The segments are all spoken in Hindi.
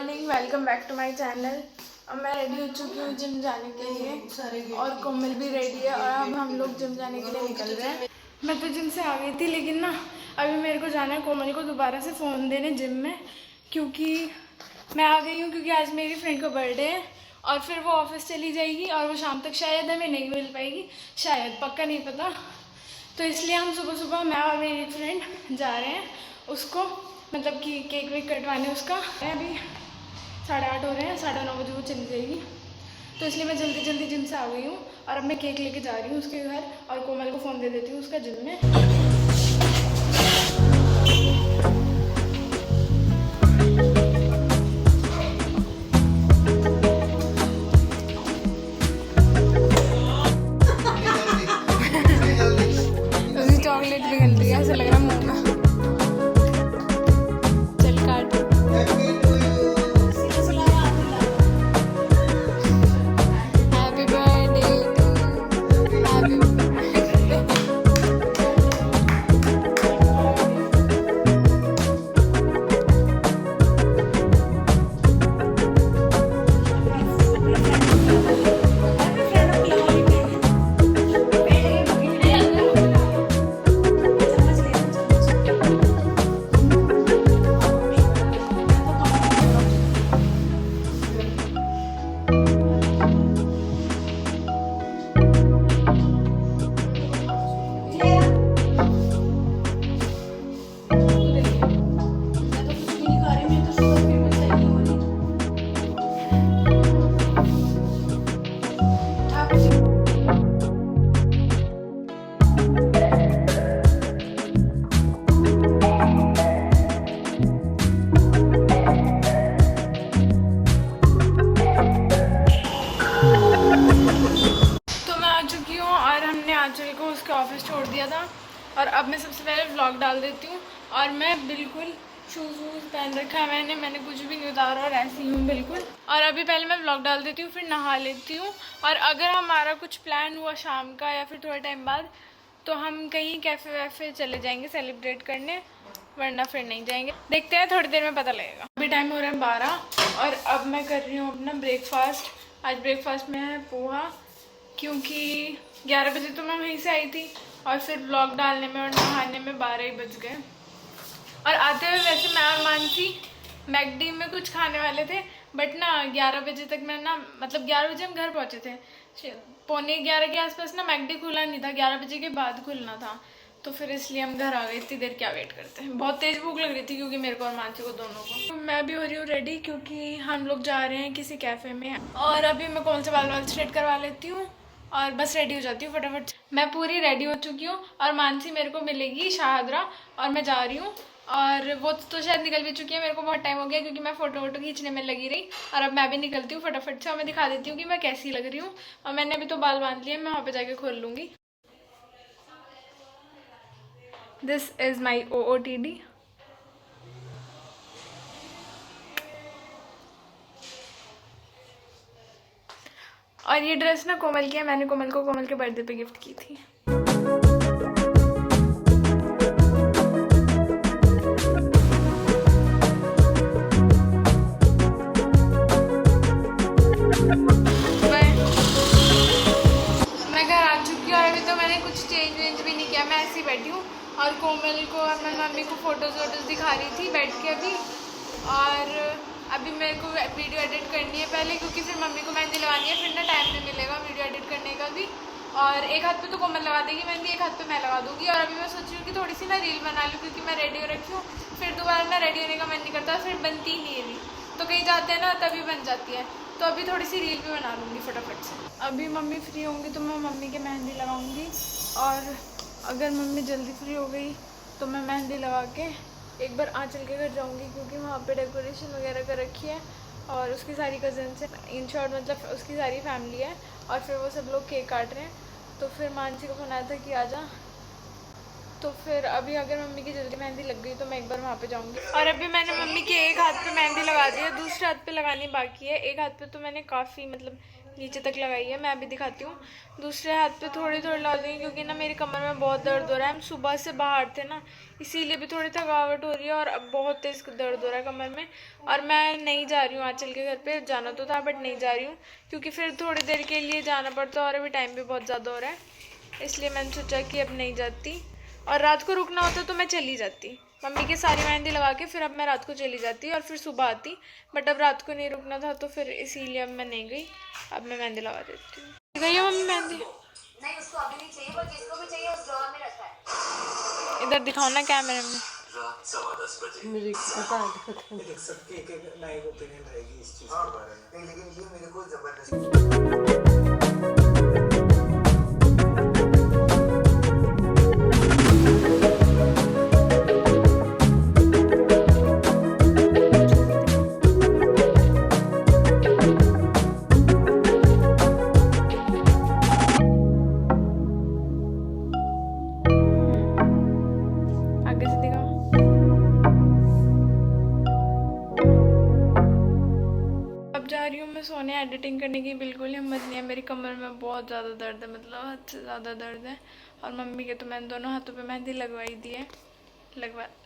Morning, welcome back to my channel. अब मैं रेडी हो चुकी हूँ जिम जाने के लिए और कोमल भी रेडी है और अब हम लोग जिम जाने के लिए निकल रहे हैं। मैं तो जिम से आ गई थी लेकिन ना अभी मेरे को जाना है कोमल को दोबारा से फ़ोन देने जिम में, क्योंकि मैं आ गई हूँ क्योंकि आज मेरी फ्रेंड का बर्थडे है और फिर वो ऑफिस चली जाएगी और वो शाम तक शायद हमें नहीं मिल पाएगी, शायद, पक्का नहीं पता। तो इसलिए हम सुबह सुबह मैं और मेरी फ्रेंड जा रहे हैं उसको मतलब कि केक वेक कटवाने उसका। अभी 8:30 हो रहे हैं, 9:30 बजे वो चली जाएगी, तो इसलिए मैं जल्दी जल्दी जिम से आ गई हूँ और अब मैं केक लेके जा रही हूँ उसके घर और कोमल को फ़ोन दे देती हूँ उसका जिम में। चॉकलेट पिघल रही है, ऐसा लग रहा है मुँह में। चल काट। हैप्पी बर्थडे टू हैप्पी आंचल को उसके ऑफिस छोड़ दिया था और अब मैं सबसे पहले व्लॉग डाल देती हूँ। और मैं बिल्कुल शूज़ वूज़ पहन रखा है मैंने कुछ भी नहीं उतारा और ऐसी हूँ बिल्कुल। और अभी पहले मैं व्लॉग डाल देती हूँ, फिर नहा लेती हूँ और अगर हमारा कुछ प्लान हुआ शाम का या फिर थोड़ा टाइम बाद तो हम कहीं कैफ़े वैफ़े चले जाएंगे सेलिब्रेट करने, वरना फिर नहीं जाएंगे। देखते हैं, थोड़ी देर में पता लगेगा। अभी टाइम हो रहा है 12 और अब मैं कर रही हूँ अपना ब्रेकफास्ट। आज ब्रेकफास्ट में है पोहा, क्योंकि 11 बजे तो मैं वहीं से आई थी और फिर व्लॉग डालने में और नहाने में 12 ही बज गए। और आते हुए वैसे मैं और मानसी मैकडी में कुछ खाने वाले थे, बट ना 11 बजे तक मैं ना मतलब 11 बजे हम घर पहुँचे थे, 11:15 के आसपास ना मैकडी खुला नहीं था, 11 बजे के बाद खुलना था, तो फिर इसलिए हम घर आ गए। इतनी देर क्या वेट करते हैं, बहुत तेज़ भूख लग रही थी क्योंकि मेरे को और मानसी को दोनों को। तो मैं भी हो रही हूँ रेडी क्योंकि हम लोग जा रहे हैं किसी कैफ़े में और अभी मैं कौन से बाल स्ट्रेट करवा लेती हूँ और बस रेडी हो जाती हूँ फटाफट। मैं पूरी रेडी हो चुकी हूँ और मानसी मेरे को मिलेगी शाहदरा और मैं जा रही हूँ और वो तो शायद निकल भी चुकी है। मेरे को बहुत टाइम हो गया क्योंकि मैं फ़ोटो वोटो खींचने में लगी रही और अब मैं भी निकलती हूँ फटाफट से और मैं दिखा देती हूँ कि मैं कैसी लग रही हूँ। और मैंने अभी तो बाल बांध लिए, मैं वहाँ पे जाके खोल लूँगी। This is my OOTD। और ये ड्रेस ना कोमल की है, मैंने कोमल को कोमल के बर्थडे पे गिफ्ट की थी। मैं घर आ चुकी हूँ और अभी तो मैंने कुछ चेंज वेंज भी नहीं किया, मैं ऐसे ही बैठी हूँ और कोमल को और मैं मम्मी को फ़ोटोज़ वोटोज़ दिखा रही थी बैठ के अभी। और अभी मेरे को वीडियो एडिट करनी है पहले, क्योंकि फिर मम्मी को मेहंदी लगानी है, फिर ना टाइम नहीं मिलेगा वीडियो एडिट करने का भी। और एक हाथ पे तो कोमल लगा देगी मेहंदी, एक हाथ पे मैं लगा दूँगी। और अभी मैं सोच रही हूँ कि थोड़ी सी ना रील बना लूँ क्योंकि मैं रेडी हो रखी हूँ, फिर दोबारा ना रेडी होने का मन नहीं करता, फिर बनती ही नहीं है रील, तो कहीं जाते हैं ना तभी बन जाती है। तो अभी थोड़ी सी रील भी बना लूँगी फटाफट से। अभी मम्मी फ्री होंगी तो मैं मम्मी के मेहंदी लगाऊँगी और अगर मम्मी जल्दी फ्री हो गई तो मैं मेहंदी लगा के एक बार आंचल के घर जाऊँगी, क्योंकि वहाँ पे डेकोरेशन वगैरह कर रखी है और उसकी सारी कज़न्स हैं, इन शॉर्ट मतलब उसकी सारी फैमिली है और फिर वो सब लोग केक काट रहे हैं। तो फिर मानसी को फोन आया था कि आजा, तो फिर अभी अगर मम्मी की जल्दी मेहंदी लग गई तो मैं एक बार वहाँ पे जाऊँगी। और अभी मैंने मम्मी के एक हाथ पे मेहंदी लगा दी है, दूसरे हाथ पे लगानी बाकी है। एक हाथ पे तो मैंने काफ़ी मतलब नीचे तक लगाई है, मैं अभी दिखाती हूँ। दूसरे हाथ पे थोड़ी थोड़ी लगा दूँगी क्योंकि ना मेरी कमर में बहुत दर्द हो रहा है। हम सुबह से बाहर थे ना, इसीलिए भी थोड़ी थकावट हो रही है और अब बहुत तेज़ दर्द हो रहा है कमर में। और मैं नहीं जा रही हूँ आंचल के घर पे, जाना तो था बट नहीं जा रही हूँ क्योंकि फिर थोड़ी देर के लिए जाना पड़ता है और अभी टाइम भी बहुत ज़्यादा हो रहा है, इसलिए मैंने सोचा कि अब नहीं जाती। और रात को रुकना होता तो मैं चली जाती, मम्मी की सारी मेहंदी लगा के फिर अब मैं रात को चली जाती और फिर सुबह आती, बट अब रात को नहीं रुकना था तो फिर इसीलिए अब मैं नहीं गई। अब मैं मेहंदी लगा देती हूँ। गई है मम्मी मेहंदी? नहीं, उसको अभी नहीं चाहिए, पर जिसको भी चाहिए उस ड्रॉअर में रखा है। इधर दिखाओ ना कैमरे में। रात 10:15 बजे मुझे पता है। देख सबकी एक नई ओपिनियन रहेगी इस चीज के बारे में। नहीं, लेकिन ये मेरे को जबरदस्ती आगे से दिखाओ। अब जा रही हूँ मैं सोने, एडिटिंग करने की बिल्कुल हिम्मत नहीं है, मेरी कमर में बहुत ज़्यादा दर्द है, मतलब हद से ज़्यादा दर्द है। और मम्मी के तो मैंने दोनों हाथों पे मेहंदी लगवाई दी है,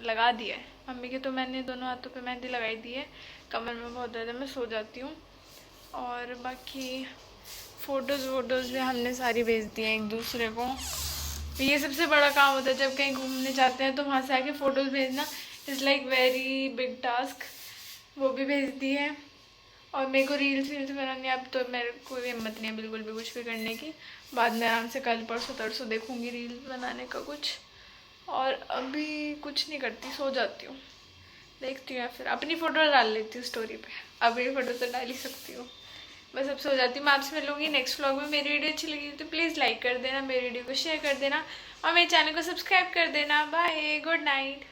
लगा दी है। मम्मी के तो मैंने दोनों हाथों पे मेहंदी लगाई दी है, कमर में बहुत दर्द है, मैं सो जाती हूँ। और बाकी फ़ोटोज़ भी हमने सारी भेज दी हैं एक दूसरे को। ये सबसे बड़ा काम होता है जब कहीं घूमने जाते हैं तो वहाँ से आके फ़ोटोज़ भेजना is like very big task. वो भी भेज दी है। और मेरे को रील्स बनानी है, अब तो मेरे को हिम्मत नहीं है बिल्कुल भी कुछ भी करने की। बाद में आराम से कल परसों तरसों देखूँगी रील्स बनाने का कुछ। और अभी कुछ नहीं करती, सो जाती हूँ, देखती हूँ या फिर अपनी फ़ोटो डाल लेती हूँ स्टोरी पे। अपनी फ़ोटो तो डाल ही सकती हूँ, बस अब सो जाती हूँ। मैं आपसे मिलूँगी नेक्स्ट व्लॉग में। मेरी वीडियो अच्छी लगी तो प्लीज़ लाइक कर देना, मेरी वीडियो को शेयर कर देना और मेरे चैनल को सब्सक्राइब कर देना। Bye, good night.